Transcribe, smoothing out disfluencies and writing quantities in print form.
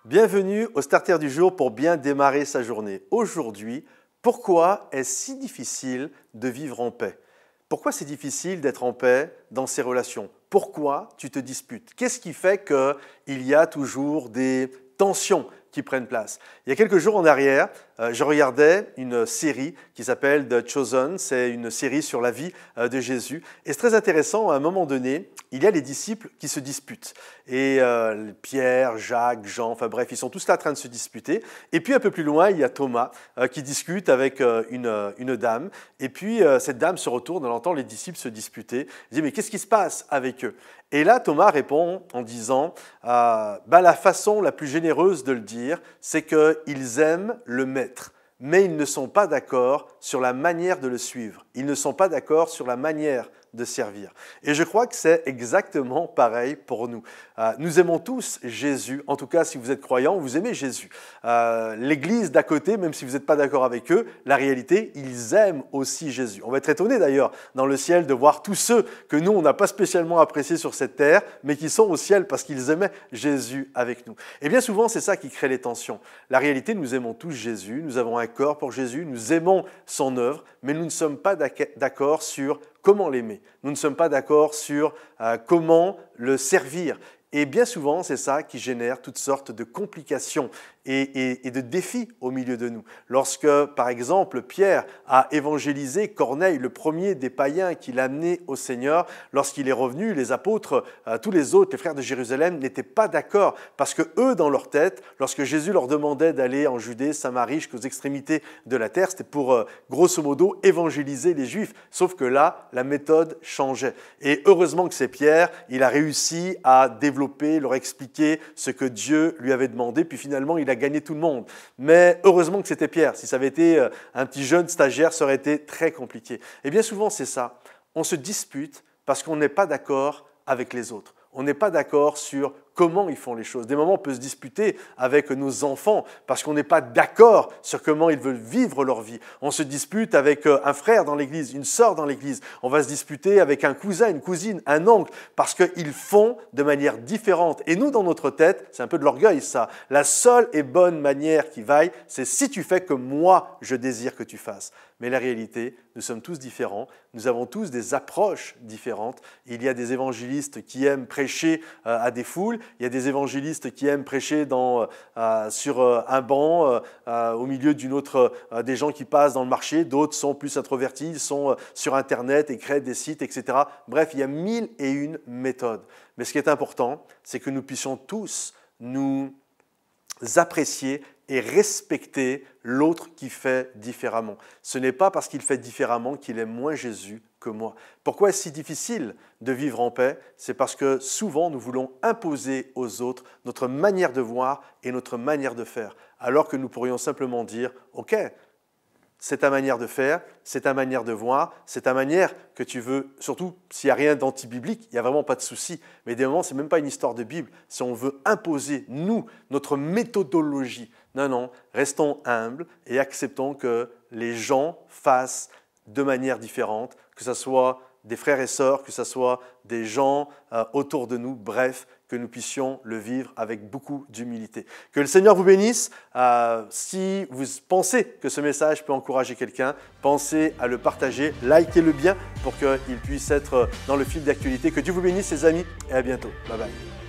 Bienvenue au Starter du jour pour bien démarrer sa journée. Aujourd'hui, pourquoi est-ce si difficile de vivre en paix? Pourquoi c'est difficile d'être en paix dans ses relations? Pourquoi tu te disputes? Qu'est-ce qui fait qu'il y a toujours des tensions qui prennent place? Il y a quelques jours en arrière, je regardais une série qui s'appelle The Chosen. C'est une série sur la vie de Jésus. Et c'est très intéressant, à un moment donné, il y a les disciples qui se disputent. Et Pierre, Jacques, Jean, enfin bref, ils sont tous là en train de se disputer. Et puis un peu plus loin, il y a Thomas qui discute avec une dame. Et puis cette dame se retourne, elle entend les disciples se disputer. Elle dit, mais qu'est-ce qui se passe avec eux? Et là, Thomas répond en disant, la façon la plus généreuse de le dire, c'est qu'ils aiment le maître, mais ils ne sont pas d'accord sur la manière de le suivre. Ils ne sont pas d'accord sur la manière de servir. Et je crois que c'est exactement pareil pour nous. Nous aimons tous Jésus, en tout cas si vous êtes croyant, vous aimez Jésus. L'église d'à côté, même si vous n'êtes pas d'accord avec eux, la réalité, ils aiment aussi Jésus. On va être étonné d'ailleurs dans le ciel de voir tous ceux que nous, on n'a pas spécialement appréciés sur cette terre, mais qui sont au ciel parce qu'ils aimaient Jésus avec nous. Et bien souvent, c'est ça qui crée les tensions. La réalité, nous aimons tous Jésus, nous avons un corps pour Jésus, nous aimons son œuvre, mais nous ne sommes pas d'accord sur comment l'aimer. Nous ne sommes pas d'accord sur comment le servir. Et bien souvent, c'est ça qui génère toutes sortes de complications et de défis au milieu de nous. Lorsque, par exemple, Pierre a évangélisé Corneille, le premier des païens qu'il a amené au Seigneur, lorsqu'il est revenu, les apôtres, tous les autres, les frères de Jérusalem, n'étaient pas d'accord parce que eux, dans leur tête, lorsque Jésus leur demandait d'aller en Judée, Samarie, jusqu'aux extrémités de la terre, c'était pour, grosso modo, évangéliser les Juifs. Sauf que là, la méthode changeait. Et heureusement que c'est Pierre, il a réussi à développer, leur expliquer ce que Dieu lui avait demandé, puis finalement, il a gagné tout le monde. Mais heureusement que c'était Pierre. Si ça avait été un petit jeune stagiaire, ça aurait été très compliqué. Et bien souvent, c'est ça. On se dispute parce qu'on n'est pas d'accord avec les autres. On n'est pas d'accord sur comment ils font les choses. Des moments, on peut se disputer avec nos enfants parce qu'on n'est pas d'accord sur comment ils veulent vivre leur vie. On se dispute avec un frère dans l'église, une sœur dans l'église. On va se disputer avec un cousin, une cousine, un oncle parce qu'ils font de manière différente. Et nous, dans notre tête, c'est un peu de l'orgueil ça. La seule et bonne manière qui vaille, c'est si tu fais comme moi, je désire que tu fasses. Mais la réalité, nous sommes tous différents. Nous avons tous des approches différentes. Il y a des évangélistes qui aiment prêcher à des foules. Il y a des évangélistes qui aiment prêcher sur un banc, au milieu des gens qui passent dans le marché. D'autres sont plus introvertis, ils sont sur Internet et créent des sites, etc. Bref, il y a 1001 méthodes. Mais ce qui est important, c'est que nous puissions tous nous apprécier et respecter l'autre qui fait différemment. Ce n'est pas parce qu'il fait différemment qu'il aime moins Jésus que moi. Pourquoi est-ce si difficile de vivre en paix? C'est parce que souvent nous voulons imposer aux autres notre manière de voir et notre manière de faire, alors que nous pourrions simplement dire « Ok, c'est ta manière de faire, c'est ta manière de voir, c'est ta manière que tu veux, surtout s'il n'y a rien d'anti-biblique, il n'y a vraiment pas de souci. Mais des moments, ce n'est même pas une histoire de Bible. Si on veut imposer, nous, notre méthodologie, non, restons humbles et acceptons que les gens fassent de manière différente, que ce soit des frères et sœurs, que ce soit des gens autour de nous, bref, que nous puissions le vivre avec beaucoup d'humilité. Que le Seigneur vous bénisse. Si vous pensez que ce message peut encourager quelqu'un, pensez à le partager, likez-le bien pour qu'il puisse être dans le fil d'actualité. Que Dieu vous bénisse, les amis, et à bientôt. Bye bye.